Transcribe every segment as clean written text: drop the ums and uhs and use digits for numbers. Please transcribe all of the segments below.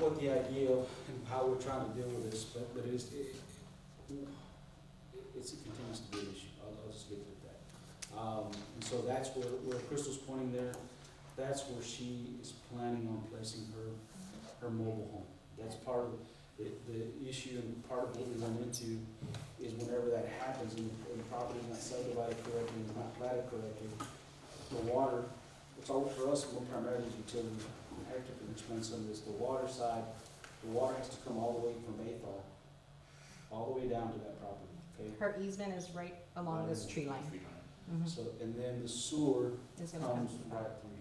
what the idea of and how we're trying to deal with this, but it's, it continues to be an issue. I'll just leave it at that. And so that's where Crystal's pointing there. That's where she is planning on placing her mobile home. That's part of the issue, and part of what we run into is whenever that happens and the property is not subdivided correctly and not platted correctly, the water, it's all for us, we're primarily utilities. Hector can explain some of this. The water side, the water has to come all the way from Athol, all the way down to that property, okay? Her easement is right along this tree line. Mhm. So, and then the sewer It's gonna come. comes right through here.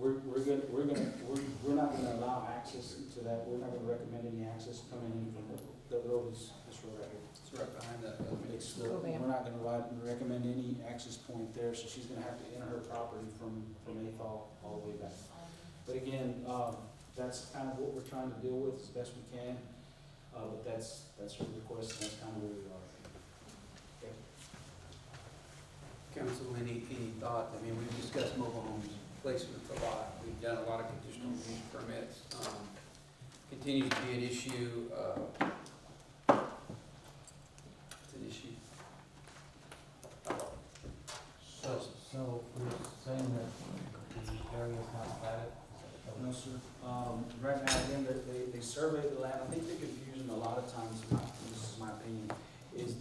We're not gonna allow access to that. We're not gonna recommend any access coming in from the road is this road right here. It's right behind that. We're not gonna recommend any access point there, so she's gonna have to enter her property from Athol all the way back. But again, that's kind of what we're trying to deal with as best we can, but that's her request, and that's kind of where we are. Okay. Council, any thought? I mean, we've discussed mobile homes placement a lot. We've done a lot of conditional use permits. Continues to be an issue. It's an issue. So we're saying that the area is not platted? No, sir. Right now, again, they survey the land. I think the confusion a lot of times, this is my opinion, is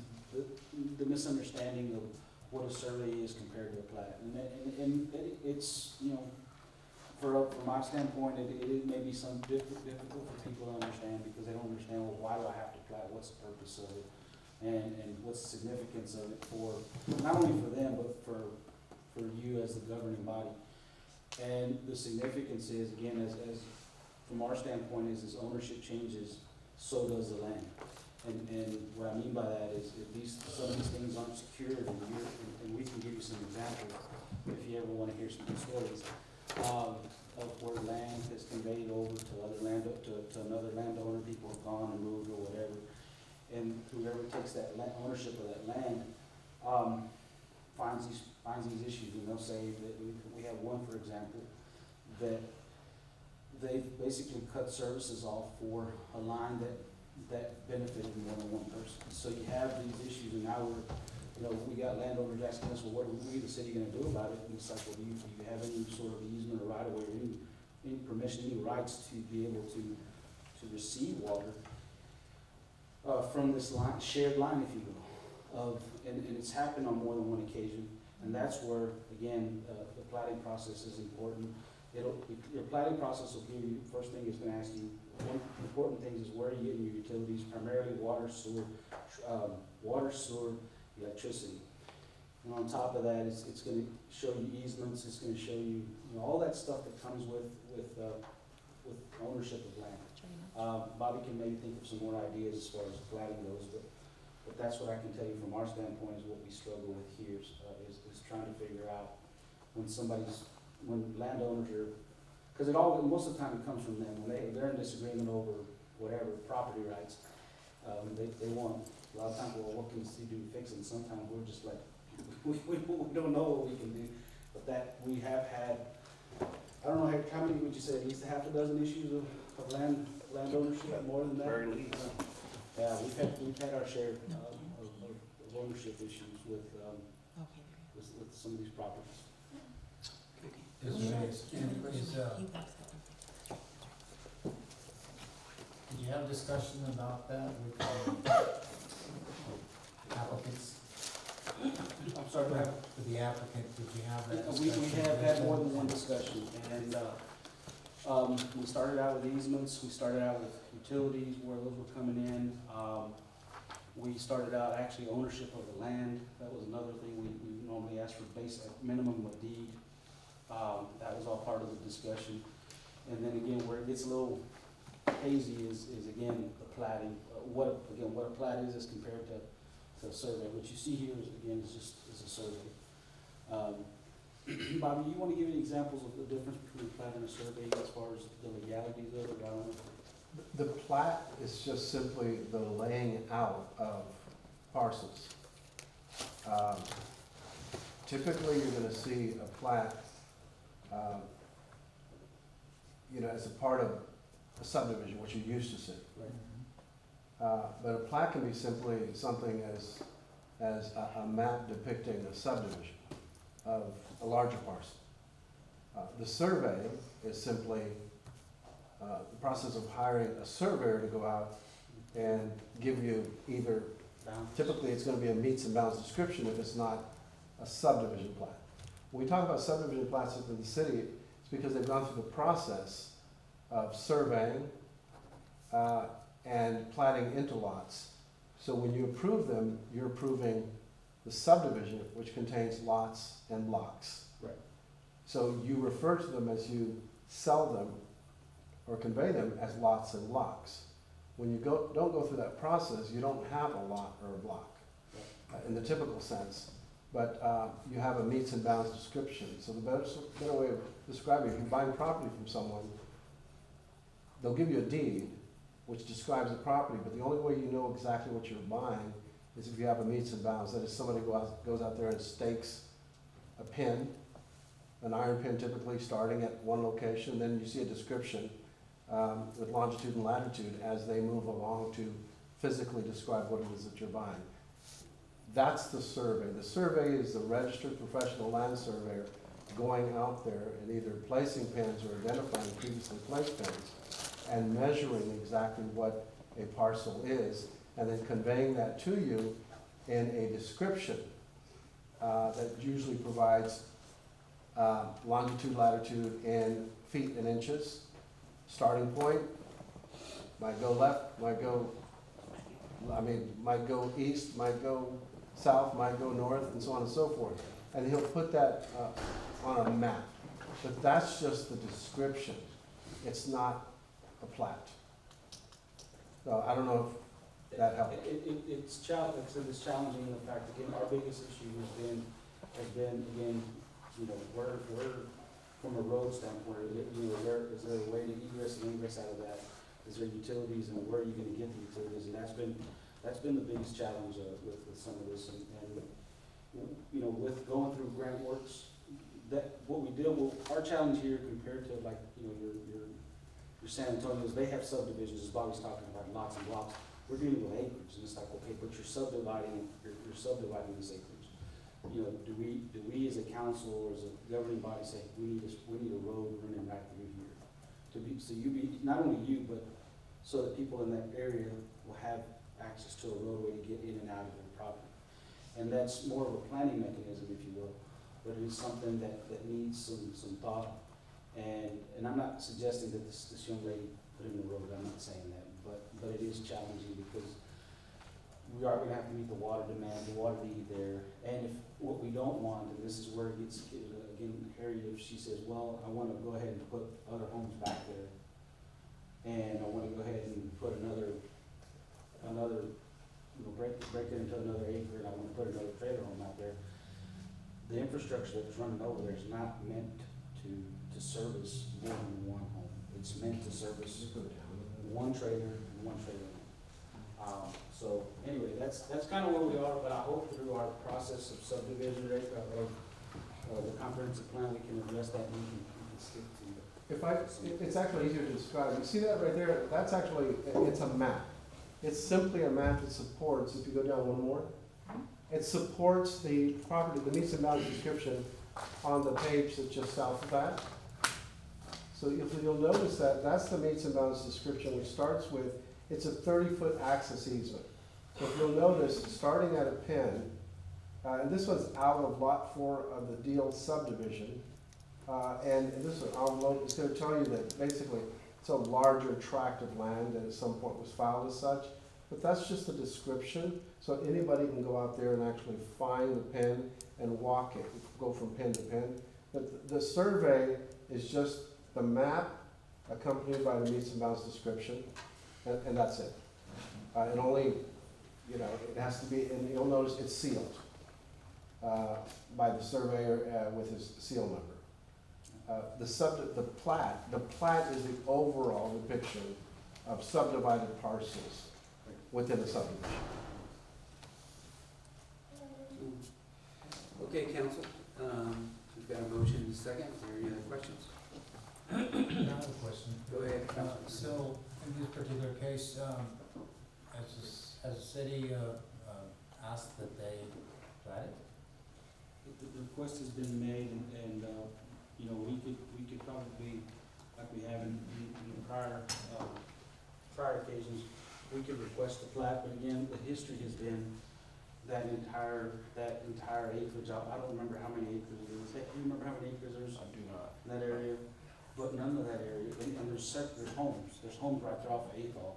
the misunderstanding of what a survey is compared to a plat. And it's, you know, from my standpoint, it may be some difficult for people to understand because they don't understand, well, why do I have to plat? What's the purpose of it? And what's the significance of it for, not only for them, but for you as the governing body. And the significance is, again, as from our standpoint, is as ownership changes, so does the land. And what I mean by that is, if some of these things aren't secured, and we can give you some examples, if you ever wanna hear some good stories, of where land is conveyed over to another landowner, people have gone and moved or whatever. And whoever takes that ownership of that land, finds these issues, and they'll say that we have one, for example, that they basically cut services off for a line that benefited more than one person. So you have these issues, and now we got landowners asking us, well, what are we, the city, gonna do about it? And it's like, well, do you have any sort of easement or right of way, or any permission, any rights to be able to receive water from this line, shared line, if you will, and it's happened on more than one occasion. And that's where, again, the platting process is important. Your platting process will give you, first thing it's gonna ask you, one important thing is where are you getting your utilities, primarily water, sewer, electricity. And on top of that, it's gonna show you easements, it's gonna show you, all that stuff that comes with ownership of land. Bobby can maybe think of some more ideas as far as platting goes, but that's what I can tell you from our standpoint is what we struggle with here, is trying to figure out when landowners are, because most of the time it comes from them, when they're in disagreement over whatever, property rights, they want, a lot of times, well, what can the city do to fix it? And sometimes we're just like, we don't know what we can do, but that we have had, I don't know, how many would you say, at least half a dozen issues of land ownership, more than that? Very least. Yeah, we've had our share of ownership issues with some of these properties. Did you have discussion about that with applicants? I'm sorry, go ahead. With the applicant, did you have that We discussion? have had more than one discussion, and we started out with easements, we started out with utilities, where those were coming in. We started out actually ownership of the land. That was another thing. We normally ask for basic minimum of deed. That was all part of the discussion. And then again, where it gets a little hazy is again, the platting. What a plat is compared to a survey. What you see here is a survey. Bobby, you want to give any examples of the difference between a plat and a survey as far as the legalities of it? I don't know. The plat is just simply the laying out of parcels. Typically, you're gonna see a plat, as a part of a subdivision, what you used to see. Right. But a plat can be simply something as a map depicting a subdivision of a larger parcel. The survey is simply the process of hiring a surveyor to go out and give you either, Bounds. typically it's gonna be a meets and bounds description if it's not a subdivision plat. When we talk about subdivision plats in the city, it's because they've gone through the process of surveying and platting into lots. So when you approve them, you're approving the subdivision, which contains lots and blocks. Right. So you refer to them as you sell them or convey them as lots and blocks. When you don't go through that process, you don't have a lot or a block in the typical sense. But you have a meets and bounds description. So the better way of describing it, if you're buying property from someone, they'll give you a deed which describes the property, but the only way you know exactly what you're buying is if you have a meets and bounds. That is, somebody goes out there and stakes a pin, an iron pin typically starting at one location, then you see a description with longitude and latitude as they move along to physically describe what it is that you're buying. That's the survey. The survey is the registered professional land surveyor going out there and either placing pins or identifying previously placed pins and measuring exactly what a parcel is, and then conveying that to you in a description that usually provides longitude, latitude in feet and inches, starting point, might go left, might go east, might go south, might go north, and so on and so forth. And he'll put that on a map. But that's just the description. It's not a plat. So I don't know if that helps. It's challenging, like I said, it's challenging in the fact, again, our biggest issue has been, again, you know, we're from a road standpoint, is there a way to egress and ingress out of that? Is there utilities, and where are you gonna get the utilities? And that's been the biggest challenge with some of this, and you know, with going through grant works, that, what we deal with, our challenge here compared to like, you know, your San Antonio's, they have subdivisions, as Bobby's talking about, lots and blocks. We're dealing with acreage, and it's like, okay, but you're subdividing this acreage. You know, do we as a council or as a governing body say, we need a road running right through here? Not only you, but so that people in that area will have access to a roadway to get in and out of their property. And that's more of a planning mechanism, if you will, but it is something that needs some thought. And I'm not suggesting that this young lady put in the road, I'm not saying that, but it is challenging because we are gonna have to meet the water demand, the water need there. And if, what we don't want, and this is where it gets, again, hairy, if she says, well, I wanna go ahead and put other homes back there, and I wanna go ahead and put another, you know, break it into another acre, and I wanna put another trailer home out there, the infrastructure that's running over there is not meant to service more than one home. It's meant to service one trailer and one trailer home. So anyway, that's kind of where we are, but I hope through our process of subdivision, or the comprehensive plan, we can address that and we can stick to it. It's actually easier to describe. You see that right there? That's actually, it's a map. It's simply a map that supports, if you go down one more, it supports the property, the meets and bounds description on the page that's just south of that. So if you'll notice that, that's the meets and bounds description, which starts with, it's a 30-foot access easement. So if you'll notice, starting at a pin, and this one's out of lot 4 of the Deal subdivision, and this one, it's gonna tell you that basically it's a larger tract of land that at some point was filed as such, but that's just a description, so anybody can go out there and actually find the pin and walk it, go from pin to pin. But the survey is just the map accompanied by the meets and bounds description, and that's it. It only, you know, it has to be, and you'll notice it's sealed by the surveyor with his seal number. The plat is the overall depiction of subdivided parcels within a subdivision. Okay, council, we've got a motion and a second. Is there any other questions? I have a question. Go ahead, Councilman. So, in this particular case, has the city, asked that they plat it? The request has been made and, you know, we could probably, like we have in prior occasions, we could request a plat, but again, the history has been that entire acreage, I don't remember how many acres it is. Hey, do you remember how many acres there's I do not. in that area? But none of that area, and there's homes right there off of Ethol.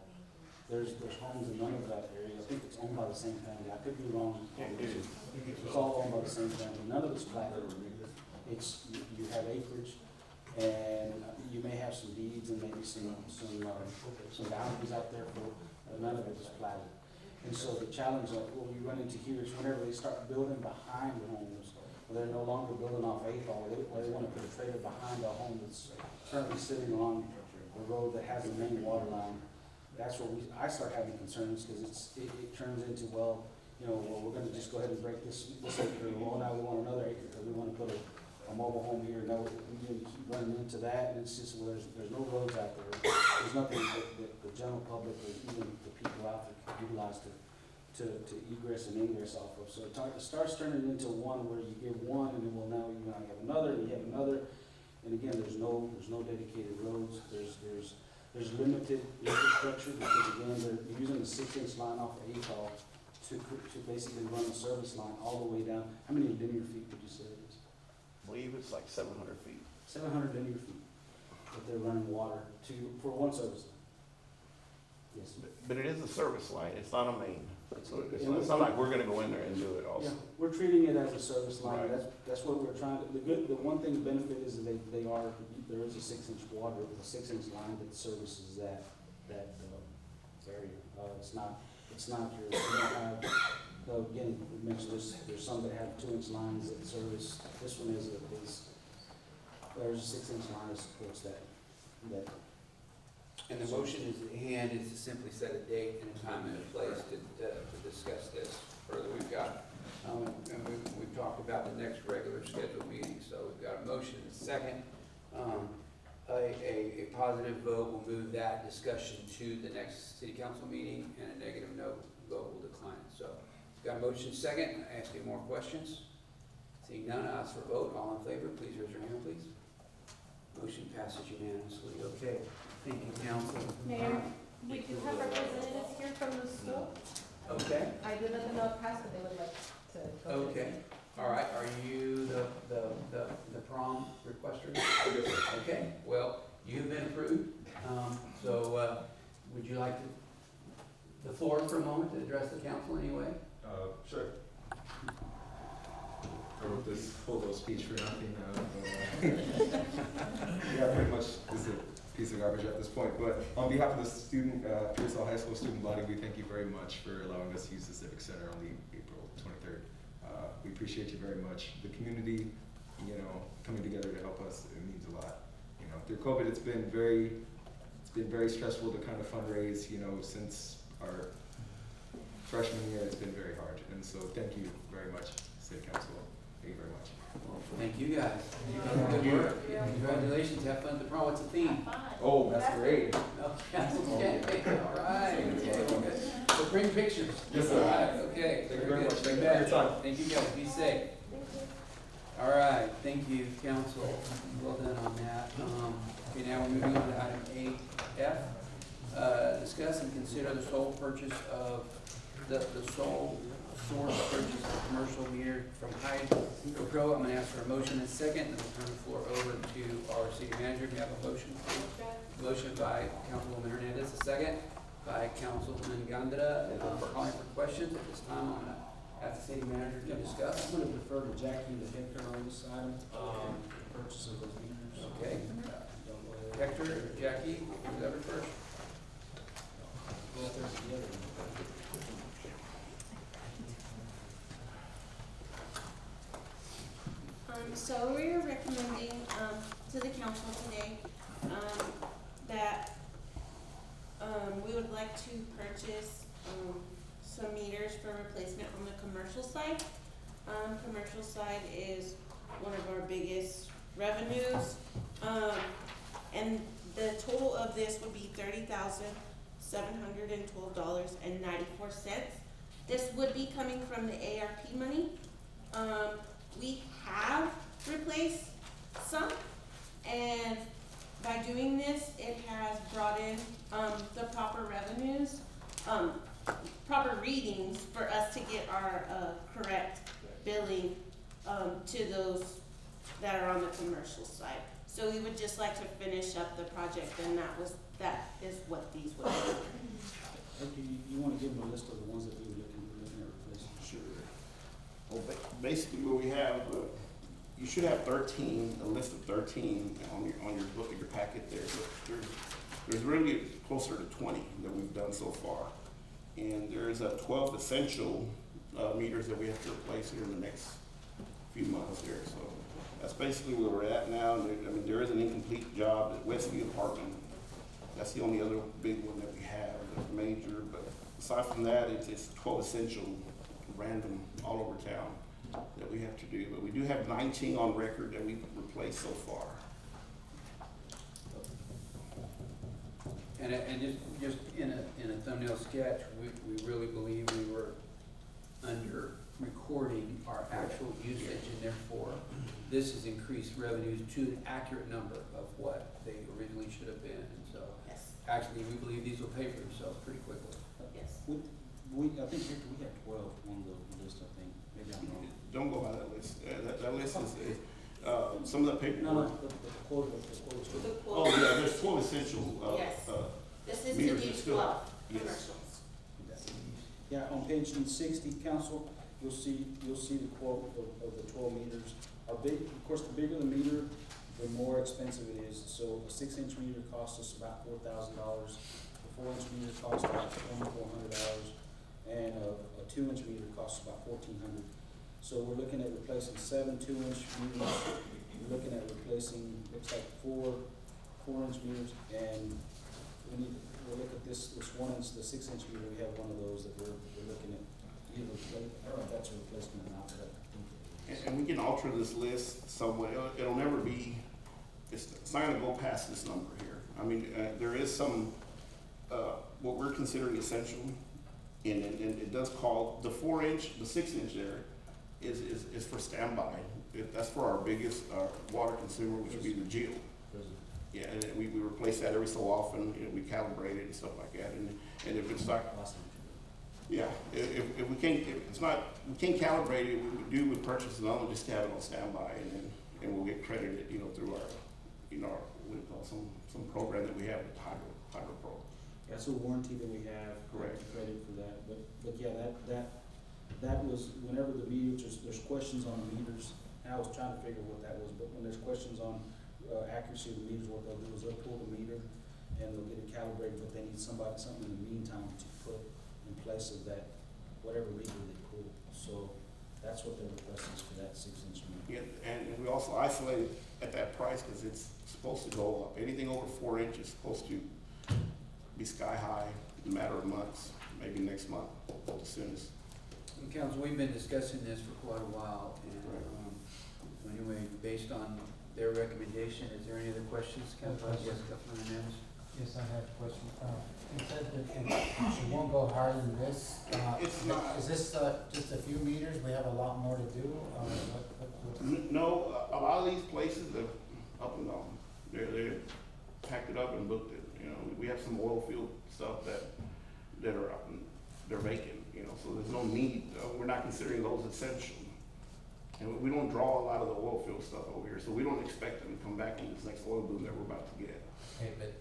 There's homes in none of that area, I think it's owned by the same family, I could be wrong. It's all owned by the same family, none of it's platted. It's, you have acreage, and you may have some deeds and maybe some boundaries out there, but none of it is platted. And so the challenge that what we run into here is whenever they start building behind the homes, they're no longer building off Ethol, they want to put a trailer behind a home that's currently sitting on the road that has the main water line. That's where I start having concerns, because it turns into, well, we're gonna just go ahead and break this acre, well, now we want another acre, because we wanna put a mobile home here, no, we keep running into that, and it's just, well, there's no roads out there. There's nothing that the general public or even the people out there can utilize to egress and ingress off of. So it starts turning into one where you give one, and then, well, now you have another, and you have another, and again, there's no dedicated roads, there's limited infrastructure, because again, they're using the 6-inch line off of Ethol to basically run the service line all the way down. How many linear feet would you say it is? I believe it's like 700 feet. 700 linear feet that they're running water for one service line. Yes. But it is a service line, it's not a main. So it's And not like we're gonna go in there and do it Yeah, also. we're treating it as a service line. Right. That's what we're trying to, the one thing, the benefit is that there is a 6-inch water, a 6-inch line that services that area. It's not your, you don't have, again, we mentioned there's some that have 2-inch lines that service, this one there's a 6-inch line that supports that. And the motion is at hand is to simply set a date and a time and a place to discuss this further. We've got, and we've talked about the next regular scheduled meeting, so we've got a motion and a second. A positive vote will move that discussion to the next city council meeting, and a negative vote will decline it. So, got a motion second. I ask you more questions. Seeing none, I ask for a vote. All in favor, please raise your hand, please. Motion passes unanimously. Okay. Thank you, council. Mayor, we do have representatives here from the school. Okay. I did let them know past, but they would like to go. Okay. All right. Are you the prom requester? Okay. Well, you've been approved. So would you like the floor for a moment to address the council anyway? Sure. I wrote this whole little speech for nothing. Yeah, pretty much this is a piece of garbage at this point. But on behalf of the student, Pearsall High School student body, we thank you very much for allowing us to use the Civic Center on the April 23rd. We appreciate you very much. The community, coming together to help us, it means a lot. Through COVID, it's been very stressful to kind of fundraise. Since our freshman year, it's been very hard. And so, thank you very much, City Council. Thank you very much. Well, thank you guys. You've done good work. Congratulations. Have fun at the prom. What's the theme? Oh, that's great. Okay. All right. Okay. Well, good. So bring pictures. Yes, sir. All right. Okay. Thank you very good. much. Thank you for your time. Thank you guys. Be safe. All right. Thank you, council. Well done on that. Okay, now we're moving on to item 8F. Discuss and consider the sole purchase of the sole source purchase of commercial meter from Hydro Pro. I'm going to ask for a motion and a second, and we'll turn the floor over to our city manager. Do you have a motion? Motion by Councilwoman Hernandez, a second by Councilwoman Gondra. Calling for questions. At this time, I'm going to ask the city manager to discuss. I'm gonna defer to Jackie and Hector on this item, the purchase of those meters. Okay. Hector or Jackie, whoever first. Go up there together. So we are recommending, to the council today, that, we would like to purchase, some meters for replacement on the commercial side. Commercial side is one of our biggest revenues. And the total of this would be $30,712.94. This would be coming from the ARP money. We have replaced some, and by doing this, it has brought in, the proper revenues, proper readings for us to get our, correct billing, to those that are on the commercial side. So we would just like to finish up the project, and that is what these would be. Okay, you wanna give them a list of the ones that we were looking at replacing? Sure. Well, basically, what we have, you should have 13, a list of 13 on your book, in your packet there. But there's really closer to 20 that we've done so far. And there's 12 essential meters that we have to replace here in the next few months here. So that's basically where we're at now. And there is an incomplete job at Westview Apartment. That's the only other big one that we have, that's major. But aside from that, it's 12 essential, random, all over town that we have to do. But we do have 19 on record that we've replaced so far. And just in a thumbnail sketch, we really believe we were under recording our actual usage, and therefore, this has increased revenues to an accurate number of what they originally should have been. And so, Yes, actually, we believe these will pay for themselves pretty quickly. yes. I think Victor, we have 12 on the list, I think, maybe I'm wrong. Don't go by that list. That list is some of the No, paperwork. the quote is. The Oh, quote, yeah, there's 12 essential. Yes. This is to meters do are still- 12 yes. commercials. Yeah, on page 60, council, you'll see the quote of the 12 meters. Of course, the bigger the meter, the more expensive it is. So a 6-inch meter costs us about $4,000. A 4-inch meter costs about $2,400. And a 2-inch meter costs about $1,400. So we're looking at replacing 7 2-inch meters. We're looking at replacing, looks like 4-inch meters, and we'll look at this 1-inch, the 6-inch meter. We have one of those that we're looking at either, I don't know if that's a replacement or not, but I think it is. And we can alter this list some way. It'll never be, it's not gonna go past this number here. I mean, there is some, what we're considering essential, and it does call, the 4-inch, the 6-inch there is for standby. That's for our biggest, water consumer, which would be the Geo. Yeah, and we replace that every so often, we calibrate it and stuff like that, and if it's not, yeah, if we can't, if it's not, we can't calibrate it, we would purchase another one just to have it on standby, and we'll get credited, through our, what do you call it, some program that we have with Hydro Pro. That's a warranty that we have. Correct. Credit for that, but yeah, that was, whenever the meters, there's questions on the meters, and I was trying to figure what that was, but when there's questions on accuracy of the meters, what they'll do is they'll pull the meter and they'll get it calibrated, but they need something in the meantime to put in place of that, whatever meter they pull. So that's what they're requesting is for that 6-inch meter. Yeah, and we also isolate it at that price because it's supposed to go up. Anything over 4 inches is supposed to be sky high in a matter of months, maybe next month, as soon as. And council, we've been discussing this for quite a while, and, so anyway, based on their recommendation, is there any other questions, Council? Yes, Councilman Hernandez? Yes, I have a question. You said that it won't go higher than this. It's not. Is this just a few meters? We have a lot more to do? No, a lot of these places are up and down. They're packed it up and booked it. We have some oil field stuff that are up and they're vacant. So there's no need. We're not considering those essential. And we don't draw a lot of the oil field stuff over here, so we don't expect them to come back in this next oil boom that we're about to get. Okay, but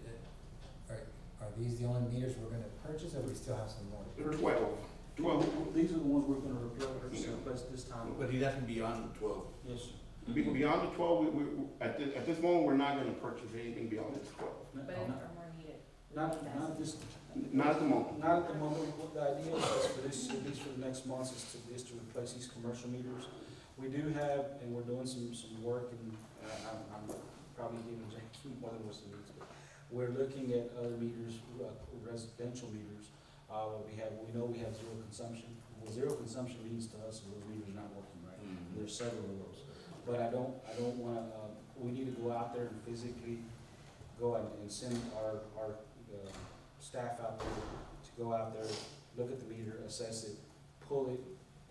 are these the only meters we're gonna purchase, or we still have some more? There are 12. These are the ones we're gonna replace this time. But he's asking beyond the 12. Yes, sir. Beyond the 12, at this moment, we're not gonna purchase anything beyond this 12. But if are more needed. Not this, Not at the moment. not at the moment. What the idea is for this, at least for the next months, is to replace these commercial meters. We do have, and we're doing some work, and I'm probably giving James more than what's the needs. We're looking at other meters, residential meters. We know we have zero consumption. Well, zero consumption means to us those meters are not working right. There's several of those. But I don't wanna, we need to go out there and physically go and send our staff out there to go out there, look at the meter, assess it, pull it,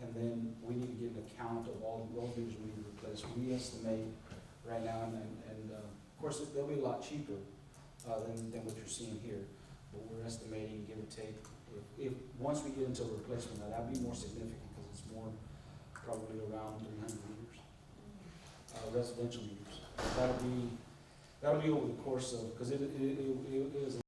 and then we need to get an account of all those meters we need to replace. We estimate right now, and of course, they'll be a lot cheaper than what you're seeing here, but we're estimating, give or take, if once we get into a replacement, now that'd be more significant, because it's more, probably around 300 meters, residential meters. That'll be over the course of, because it is